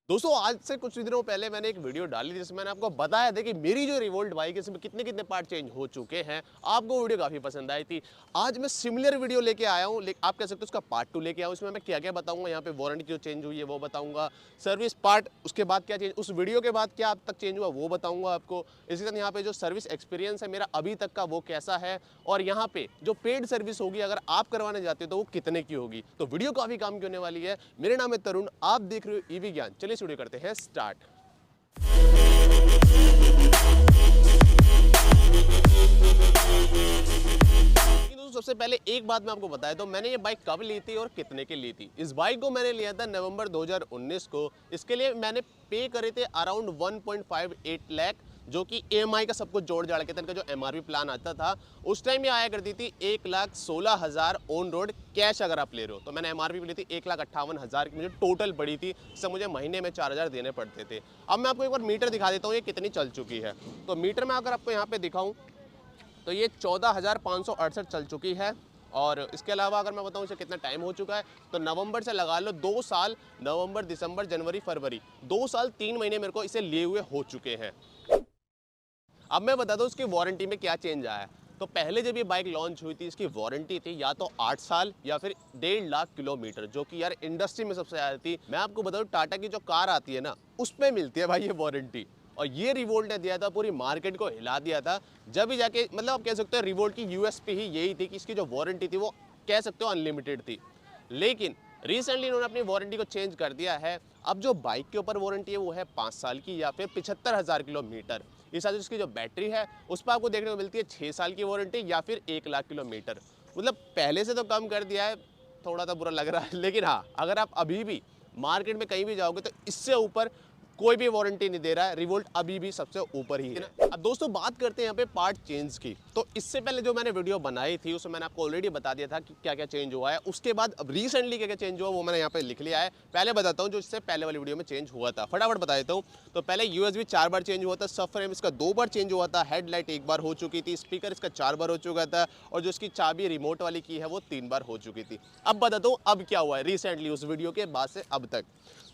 दोस्तों आज से कुछ दिनों पहले मैंने एक वीडियो डाली जिसमें मैंने आपको बताया था कि मेरी जो रिवोल्ट बाइक है इसमें कितने कितने पार्ट चेंज हो चुके हैं। आपको वीडियो काफ़ी पसंद आई थी। आज मैं सिमिलर वीडियो लेके आया हूँ, आप कह सकते हो उसका पार्ट 2 लेके आया हूँ। इसमें मैं क्या क्या बताऊंगा, यहाँ पे वारंटी जो चेंज हुई है वो बताऊंगा, सर्विस पार्ट उसके बाद क्या चेंज, उस वीडियो के बाद क्या अब तक चेंज हुआ वो बताऊंगा आपको। इसी तरह यहाँ पे जो सर्विस एक्सपीरियंस है मेरा अभी तक का वो कैसा है, और यहाँ पे जो पेड सर्विस होगी अगर आप करवाने जाते हो तो वो कितने की होगी। तो वीडियो काफ़ी काम की होने वाली है। मेरे नाम है तरुण, आप देख रहे हो ईवी ज्ञान। चलिए शुरू करते हैं स्टार्ट। दोस्तों सबसे पहले एक बात मैं आपको बताया तो मैंने ये बाइक कब ली थी और कितने की ली थी। इस बाइक को मैंने लिया था नवंबर 2019 को। इसके लिए मैंने पे करे थे अराउंड 1.58 लाख, जो कि EMI का सब कुछ जोड़ जाड़ के इनका जो MRP प्लान आता था उस टाइम ये आया करती थी 1,16,000 ऑन रोड कैश अगर आप ले रहे हो। तो मैंने MRP पे ली थी 1,58,000 की मुझे टोटल पड़ी थी, जिससे मुझे महीने में 4,000 देने पड़ते थे। अब मैं आपको एक बार मीटर दिखा देता हूँ ये कितनी चल चुकी है। तो मीटर में अगर आपको यहाँ पे दिखाऊँ तो ये 14,568 चल चुकी है। और इसके अलावा अगर मैं बताऊं इसे कितना टाइम हो चुका है तो नवंबर से लगा लो 2 साल, नवंबर दिसंबर जनवरी फरवरी 2 साल 3 महीने मेरे को इसे लिए हुए हो चुके हैं। अब मैं बता दूं इसकी वारंटी में क्या चेंज आया है। तो पहले जब ये बाइक लॉन्च हुई थी इसकी वारंटी थी या तो 8 साल या फिर 1.5 लाख किलोमीटर, जो कि यार इंडस्ट्री में सबसे ज़्यादा थी। मैं आपको बताऊं टाटा की जो कार आती है ना उसमें मिलती है भाई ये वारंटी, और ये रिवोल्ट ने दिया था, पूरी मार्केट को हिला दिया था। जब भी जाके मतलब आप कह सकते हो रिवोल्ट की USP ही यही थी कि इसकी जो वारंटी थी वो कह सकते हो अनलिमिटेड थी। लेकिन रिसेंटली इन्होंने अपनी वारंटी को चेंज कर दिया है। अब जो बाइक के ऊपर वारंटी है वो है 5 साल की या फिर 75,000 किलोमीटर। इस साथ इसकी जो बैटरी है उस पर आपको देखने को मिलती है 6 साल की वारंटी या फिर 1 लाख किलोमीटर। मतलब पहले से तो कम कर दिया है, थोड़ा सा बुरा लग रहा है, लेकिन हाँ अगर आप अभी भी मार्केट में कहीं भी जाओगे तो इससे ऊपर कोई भी वारंटी नहीं दे रहा है। रिवोल्ट अभी भी सबसे ऊपर ही है। अब दोस्तों बात करते हैं यहाँ पे पार्ट चेंज की। तो इससे पहले जो मैंने वीडियो बनाई थी उसमें मैंने आपको ऑलरेडी बता दिया था कि क्या क्या चेंज हुआ है। उसके बाद अब रिसेंटली क्या क्या चेंज हुआ वो मैंने यहाँ पे लिख लिया है। पहले बताता हूँ जो इससे पहले वाली वीडियो में चेंज हुआ था, फटाफट बता देता हूँ। तो पहले USB 4 बार चेंज हुआ था, सब फ्रेम इसका 2 बार चेंज हुआ था, हेडलाइट 1 बार हो चुकी थी, स्पीकर इसका 4 बार हो चुका था, और जो इसकी चाबी रिमोट वाली की है वो 3 बार हो चुकी थी। अब बताता हूँ अब क्या हुआ है रिसेंटली उस वीडियो के बाद से अब तक।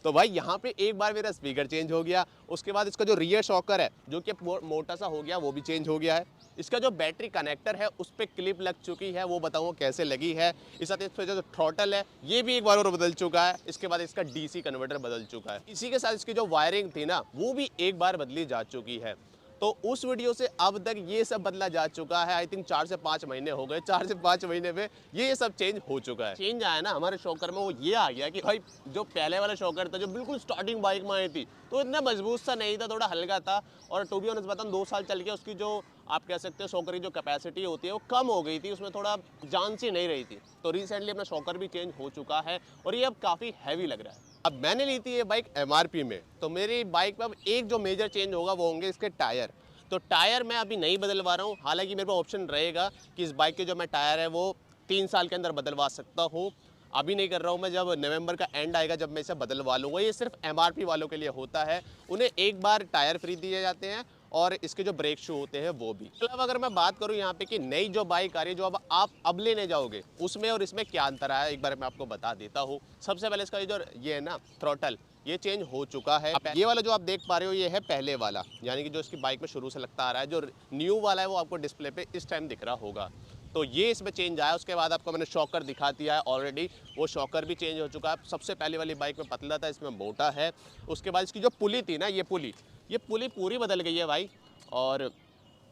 तो भाई यहाँ पे एक बार मेरा स्पीकर चेंज हो गया, उसके बाद इसका जो रियर शॉकर है जो कि मोटा सा हो गया वो भी चेंज हो गया है। इसका जो बैटरी कनेक्टर है उस पर क्लिप लग चुकी है, वो बताऊँ कैसे लगी है। इस साथ इस पर जो थ्रॉटल है ये भी एक बार और बदल चुका है। इसके बाद इसका DC कन्वर्टर बदल चुका है। इसी के साथ इसकी जो वायरिंग थी ना वो भी एक बार बदली जा चुकी है। तो उस वीडियो से अब तक ये सब बदला जा चुका है। आई थिंक 4 से 5 महीने हो गए, 4 से 5 महीने में ये सब चेंज हो चुका है। चेंज आया ना हमारे शॉकर में वो ये आ गया कि भाई जो पहले वाला शॉकर था जो बिल्कुल स्टार्टिंग बाइक में आई थी तो इतना मजबूत सा नहीं था, थोड़ा हल्का था। और टू बी ऑनेस्ट बताऊं 2 साल चल के उसकी जो आप कह सकते हो शॉकर की जो कैपेसिटी होती है वो कम हो गई थी, उसमें थोड़ा जान सी नहीं रही थी। तो रिसेंटली अपना शॉकर भी चेंज हो चुका है और ये अब काफ़ी हैवी लग रहा है। अब मैंने ली थी ये बाइक MRP में, तो मेरी बाइक में अब एक जो मेजर चेंज होगा वो होंगे इसके टायर। तो टायर मैं अभी नहीं बदलवा रहा हूँ, हालांकि मेरे पास ऑप्शन रहेगा कि इस बाइक के जो मैं टायर है वो 3 साल के अंदर बदलवा सकता हूँ। अभी नहीं कर रहा हूँ मैं, जब नवंबर का एंड आएगा जब मैं इसे बदलवा लूँगा। ये सिर्फ MRP वालों के लिए होता है, उन्हें एक बार टायर फ्री दिए जाते हैं और इसके जो ब्रेक शू होते हैं वो भी। मतलब अगर मैं बात करूँ यहाँ पे कि नई जो बाइक आ रही है जो अब आप अब लेने जाओगे उसमें और इसमें क्या अंतर है एक बार मैं आपको बता देता हूँ। सबसे पहले इसका जो ये है ना थ्रॉटल, ये चेंज हो चुका है। ये वाला जो आप देख पा रहे हो ये है पहले वाला, यानी कि जो इसकी बाइक में शुरू से लगता आ रहा है। जो न्यू वाला है वो आपको डिस्प्ले पे इस टाइम दिख रहा होगा। तो ये इसमें चेंज आया। उसके बाद आपको मैंने शॉकर दिखा दिया है ऑलरेडी, वो शॉकर भी चेंज हो चुका है। सबसे पहले वाली बाइक में पतला था, इसमें मोटा है। उसके बाद इसकी जो पुली थी ना ये पुली पूरी बदल गई है भाई, और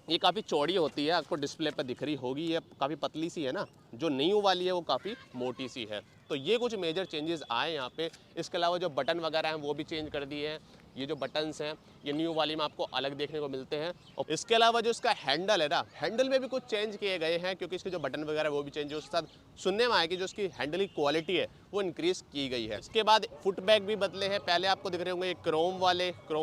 ये काफ़ी चौड़ी होती है, आपको डिस्प्ले पर दिख रही होगी। ये काफ़ी पतली सी है ना, जो न्यू वाली है वो काफ़ी मोटी सी है। तो ये कुछ मेजर चेंजेस आए यहाँ पे। इसके अलावा जो बटन वगैरह हैं वो भी चेंज कर दिए हैं। ये जो बटन्स हैं ये न्यू वाली में आपको अलग देखने को मिलते हैं। और इसके अलावा जो इसका हैंडल है ना, हैंडल में भी कुछ चेंज किए गए हैं, क्योंकि इसके जो बटन वगैरह वो भी चेंज है। उसके साथ सुनने में आया कि जो इसकी हैंडल की क्वालिटी है वो इंक्रीज़ की गई है। इसके बाद फुट बैग भी बदले हैं। पहले आपको दिख रहे होंगे ये क्रोम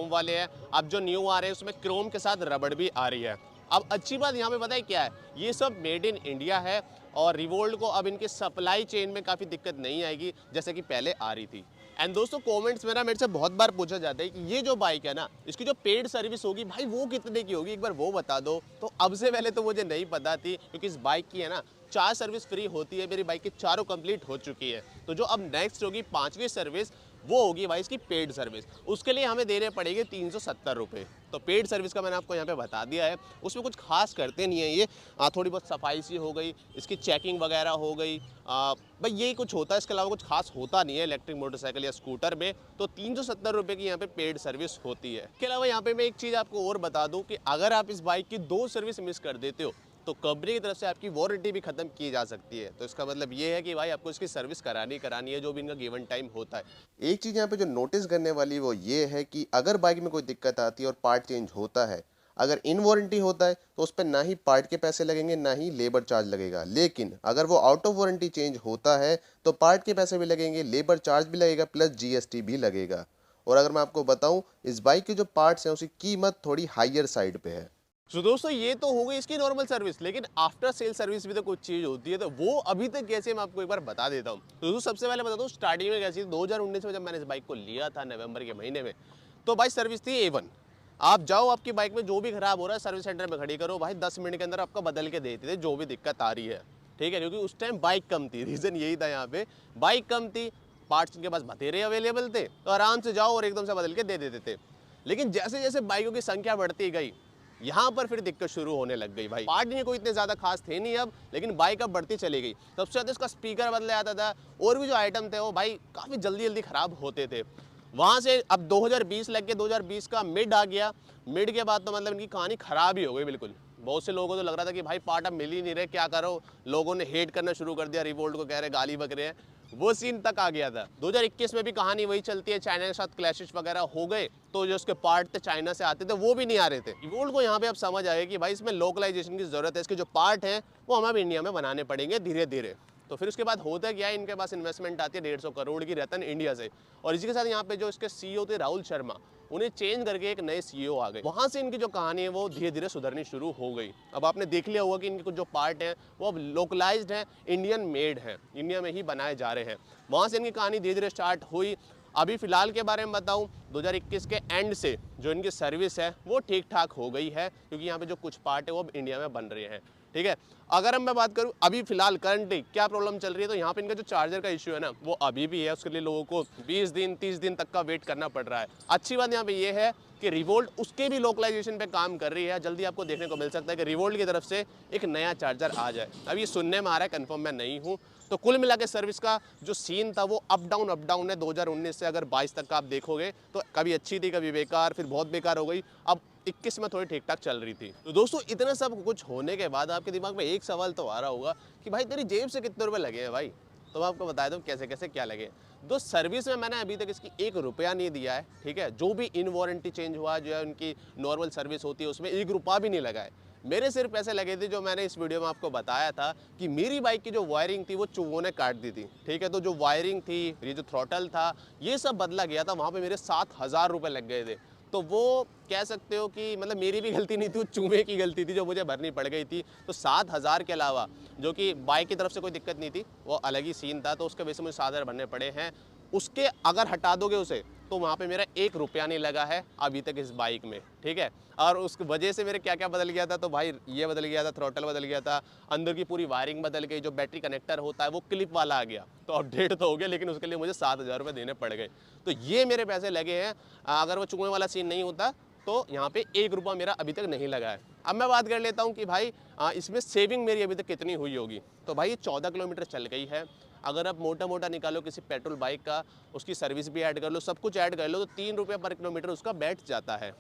वाले हैं, अब जो न्यू आ रहे हैं उसमें क्रोम के साथ रबड़ भी आ रही है। अब अच्छी बात यहाँ पे पता है क्या है, ये सब मेड इन इंडिया है और रिवोल्ट को अब इनके सप्लाई चेन में काफ़ी दिक्कत नहीं आएगी जैसे कि पहले आ रही थी। एंड दोस्तों कमेंट्स में ना मेरे से बहुत बार पूछा जाता है कि ये जो बाइक है ना इसकी जो पेड सर्विस होगी भाई वो कितने की होगी, एक बार वो बता दो। तो अब से पहले तो मुझे नहीं पता थी, क्योंकि इस बाइक की है ना 4 सर्विस फ्री होती है। मेरी बाइक की चारों कंप्लीट हो चुकी है। तो जो अब नेक्स्ट होगी 5वीं सर्विस वो होगी भाई इसकी पेड सर्विस। उसके लिए हमें देने पड़ेंगे 370 रुपये। तो पेड सर्विस का मैंने आपको यहाँ पे बता दिया है। उसमें कुछ खास करते नहीं है ये, थोड़ी बहुत सफाई सी हो गई, इसकी चेकिंग वगैरह हो गई, भाई यही कुछ होता है, इसके अलावा कुछ खास होता नहीं है इलेक्ट्रिक मोटरसाइकिल या स्कूटर में। तो 370 रुपये की यहाँ पे पेड सर्विस होती है। इसके अलावा यहाँ पे मैं एक चीज़ आपको और बता दूँ कि अगर आप इस बाइक की 2 सर्विस मिस कर देते हो तो कंपनी की तरफ से आपकी वारंटी भी खत्म की जा सकती है। तो इसका मतलब ये है कि भाई आपको इसकी सर्विस करानी है, जो भी इनका गिवन टाइम होता है। एक चीज़ यहाँ पे जो नोटिस करने वाली वो ये है कि अगर बाइक में कोई दिक्कत आती है और पार्ट चेंज होता है, अगर इन वारंटी होता है तो उस पर ना ही पार्ट के पैसे लगेंगे ना ही लेबर चार्ज लगेगा। लेकिन अगर वो आउट ऑफ वारंटी चेंज होता है तो पार्ट के पैसे भी लगेंगे, लेबर चार्ज भी लगेगा, प्लस जीएसटी भी लगेगा। और अगर मैं आपको बताऊं, इस बाइक के जो पार्ट्स हैं उसकी कीमत थोड़ी हाइयर साइड पे है। तो दोस्तों ये तो हो गई इसकी नॉर्मल सर्विस, लेकिन आफ्टर सेल सर्विस भी तो कुछ चीज़ होती है। तो वो अभी तक कैसे, मैं आपको एक बार बता देता हूँ। तो दोस्तों सबसे पहले बता दूँ स्टार्टिंग में कैसी थी। 2019 में जब मैंने इस बाइक को लिया था नवंबर के महीने में, तो भाई सर्विस थी A1। आप जाओ, आपकी बाइक में जो भी खराब हो रहा है सर्विस सेंटर में खड़ी करो, भाई 10 मिनट के अंदर आपका बदल के देते थे जो भी दिक्कत आ रही है, ठीक है। क्योंकि उस टाइम बाइक कम थी, रीज़न यही था, यहाँ पे बाइक कम थी, पार्ट्स उनके पास बथेरे अवेलेबल थे, तो आराम से जाओ और एकदम से बदल के दे देते थे। लेकिन जैसे जैसे बाइकों की संख्या बढ़ती गई, यहाँ पर फिर दिक्कत शुरू होने लग गई। भाई पार्ट नहीं कोई इतने ज़्यादा खास थे नहीं अब, लेकिन बाइक अब बढ़ती चली गई। सबसे ज़्यादा इसका स्पीकर बदले आता था, और भी जो आइटम थे वो भाई काफ़ी जल्दी जल्दी ख़राब होते थे। वहाँ से अब 2020 लग के 2020 का मिड आ गया। मिड के बाद तो मतलब इनकी कहानी ख़राब ही हो गई बिल्कुल। बहुत से लोगों को तो लग रहा था कि भाई पार्ट अब मिल ही नहीं रहे, क्या करो। लोगों ने हेट करना शुरू कर दिया, रिवोल्ट को कह रहे गाली बक रहे हैं, वो सीन तक आ गया था। 2021 में भी कहानी वही चलती है, चाइना के साथ क्लैशेस वगैरह हो गए, तो जो उसके पार्ट थे चाइना से आते थे वो भी नहीं आ रहे थे। रिवोल्ट को यहाँ पे अब समझ आए कि भाई इसमें लोकलाइजेशन की ज़रूरत है, इसके जो पार्ट हैं वो हमें इंडिया में बनाने पड़ेंगे धीरे धीरे। तो फिर उसके बाद होता क्या है, इनके पास इन्वेस्टमेंट आती है 150 करोड़ की रतन इंडिया से। और इसी के साथ यहाँ पे जो इसके सीईओ थे राहुल शर्मा, उन्हें चेंज करके एक नए सीईओ आ गए। वहाँ से इनकी जो कहानी है वो धीरे धीरे सुधरनी शुरू हो गई। अब आपने देख लिया होगा कि इनके कुछ जो पार्ट हैं वो अब लोकलाइज्ड हैं, इंडियन मेड हैं, इंडिया में ही बनाए जा रहे हैं। वहाँ से इनकी कहानी धीरे धीरे स्टार्ट हुई। अभी फ़िलहाल के बारे में बताऊं, 2021 के एंड से जो इनकी सर्विस है वो ठीक ठाक हो गई है, क्योंकि यहाँ पे जो कुछ पार्ट है वो अब इंडिया में बन रहे हैं, ठीक है। अगर मैं बात करूं अभी फ़िलहाल करंटली क्या प्रॉब्लम चल रही है, तो यहाँ पे इनका जो चार्जर का इशू है ना वो अभी भी है। उसके लिए लोगों को 20 दिन 30 दिन तक का वेट करना पड़ रहा है। अच्छी बात यहाँ पे ये है कि रिवोल्ट उसके भी लोकलाइजेशन पे काम कर रही है। जल्दी आपको देखने को मिल सकता है कि रिवोल्ट की तरफ से एक नया चार्जर आ जाए। अब ये सुनने में आ रहा है, कंफर्म मैं नहीं हूँ। तो कुल मिला के सर्विस का जो सीन था वो अप डाउन है। 2019 से अगर 22 तक का आप देखोगे तो कभी अच्छी थी, कभी बेकार, फिर बहुत बेकार हो गई। अब 21 में थोड़ी ठीक ठाक चल रही थी। तो दोस्तों इतना सब कुछ होने के बाद आपके दिमाग में एक सवाल तो आ रहा होगा कि भाई तेरी जेब से कितने रुपए लगे हैं भाई। तो मैं आपको बता दूं कैसे कैसे क्या लगे। दोस्त सर्विस में मैंने अभी तक इसकी 1 रुपया नहीं दिया है, ठीक है। जो भी इन वारंटी चेंज हुआ, जो है उनकी नॉर्मल सर्विस होती है, उसमें 1 रुपया भी नहीं लगा है। मेरे सिर्फ पैसे लगे थे जो मैंने इस वीडियो में आपको बताया था कि मेरी बाइक की जो वायरिंग थी वो चूहों ने काट दी थी, ठीक है। तो जो वायरिंग थी, ये जो थ्रॉटल था, ये सब बदला गया था। वहाँ पे मेरे 7,000 रुपये लग गए थे। तो वो कह सकते हो कि मतलब मेरी भी गलती नहीं थी, वो चूहे की गलती थी जो मुझे भरनी पड़ गई थी। तो 7,000 के अलावा, जो कि बाइक की तरफ से कोई दिक्कत नहीं थी, वो अलग ही सीन था, तो उसके वजह से मुझे 7,000 भरने पड़े हैं। उसके अगर हटा दोगे उसे तो वहाँ पे मेरा 1 रुपया नहीं लगा है अभी तक इस बाइक में, ठीक है। और उस वजह से मेरे क्या क्या बदल गया था, तो भाई ये बदल गया था, थ्रॉटल बदल गया था, अंदर की पूरी वायरिंग बदल गई, जो बैटरी कनेक्टर होता है वो क्लिप वाला आ गया। तो अपडेट तो हो गया, लेकिन उसके लिए मुझे 7,000 रुपये देने पड़ गए। तो ये मेरे पैसे लगे हैं। अगर वो चूहे वाला सीन नहीं होता तो यहाँ पे 1 रुपया मेरा अभी तक नहीं लगा है। अब मैं बात कर लेता हूँ कि भाई इसमें सेविंग मेरी अभी तक कितनी हुई होगी। तो भाई 14 किलोमीटर चल गई है। अगर आप मोटा मोटा निकालो किसी पेट्रोल बाइक का, उसकी सर्विस भी ऐड कर लो, सब कुछ ऐड कर लो, तो 3 रुपये पर किलोमीटर उसका बैठ जाता है।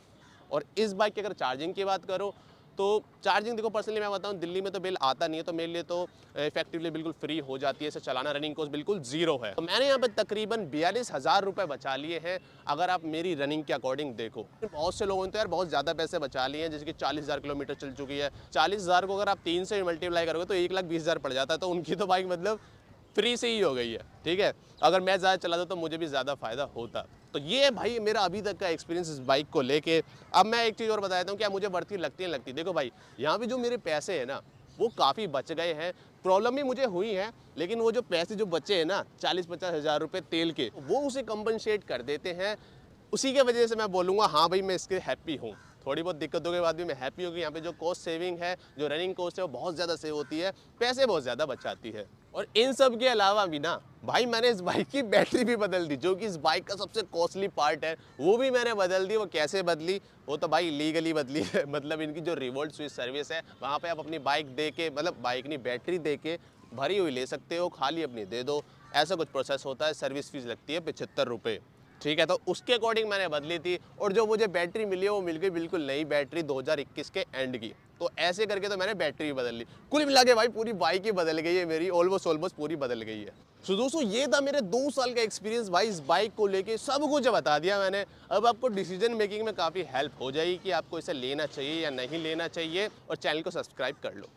और इस बाइक की अगर चार्जिंग की बात करो तो चार्जिंग देखो, पर्सनली मैं बताऊं दिल्ली में तो बिल आता नहीं है, तो मेरे लिए तो इफेक्टिवली बिल्कुल फ्री हो जाती है इसे चलाना। रनिंग कॉस्ट बिल्कुल ज़ीरो है। तो मैंने यहाँ पे तकरीबन 42,000 रुपये बचा लिए हैं अगर आप मेरी रनिंग के अकॉर्डिंग देखो। बहुत से लोगों ने तो यार बहुत ज़्यादा पैसे बचा लिए हैं, जैसे कि 40,000 किलोमीटर चल चुकी है। 40,000 को अगर आप 3 से मल्टीप्लाई करोगे तो 1,20,000 पड़ जाता है। तो उनकी तो बाइक मतलब फ्री से ही हो गई है, ठीक है। अगर मैं ज़्यादा चलाता तो मुझे भी ज़्यादा फ़ायदा होता। तो ये भाई मेरा अभी तक का एक्सपीरियंस इस बाइक को लेके। अब मैं एक चीज़ और बता देता हूँ, क्या मुझे बढ़ती लगती नहीं लगती। देखो भाई, यहाँ पे जो मेरे पैसे हैं ना वो काफ़ी बच गए हैं। प्रॉब्लम भी मुझे हुई है, लेकिन वो जो पैसे जो बचे हैं ना 40-50 हज़ार रुपये तेल के, वो उसे कंपनसेट कर देते हैं। उसी के वजह से मैं बोलूँगा हाँ भाई मैं इसके हैप्पी हूँ। थोड़ी बहुत दिक्कतों के बाद भी मैं हैप्पी हूँ कि यहाँ पे जो कॉस्ट सेविंग है, जो रनिंग कॉस्ट है वो बहुत ज़्यादा सेव होती है, पैसे बहुत ज़्यादा बचाती है। और इन सब के अलावा भी ना भाई मैंने इस बाइक की बैटरी भी बदल दी, जो कि इस बाइक का सबसे कॉस्टली पार्ट है, वो भी मैंने बदल दी। वो कैसे बदली, वो तो भाई लीगली बदली है। मतलब इनकी जो रिवोल्ट स्विच सर्विस है, वहाँ पे आप अपनी बाइक दे के, मतलब बाइक नहीं बैटरी दे के भरी हुई ले सकते हो, खाली अपनी दे दो, ऐसा कुछ प्रोसेस होता है। सर्विस फीस लगती है 75 रुपये, ठीक है। तो उसके अकॉर्डिंग मैंने बदली थी, और जो मुझे बैटरी मिली है वो मिल गई बिल्कुल नई बैटरी 2021 के एंड की। तो ऐसे करके तो मैंने बैटरी भी बदल ली। कुल मिला के भाई पूरी बाइक ही बदल गई है मेरी, ऑलमोस्ट पूरी बदल गई है। तो दोस्तों ये था मेरे 2 साल का एक्सपीरियंस भाई इस बाइक को लेके, सब कुछ बता दिया मैंने। अब आपको डिसीजन मेकिंग में काफ़ी हेल्प हो जाएगी कि आपको इसे लेना चाहिए या नहीं लेना चाहिए, और चैनल को सब्सक्राइब कर लो।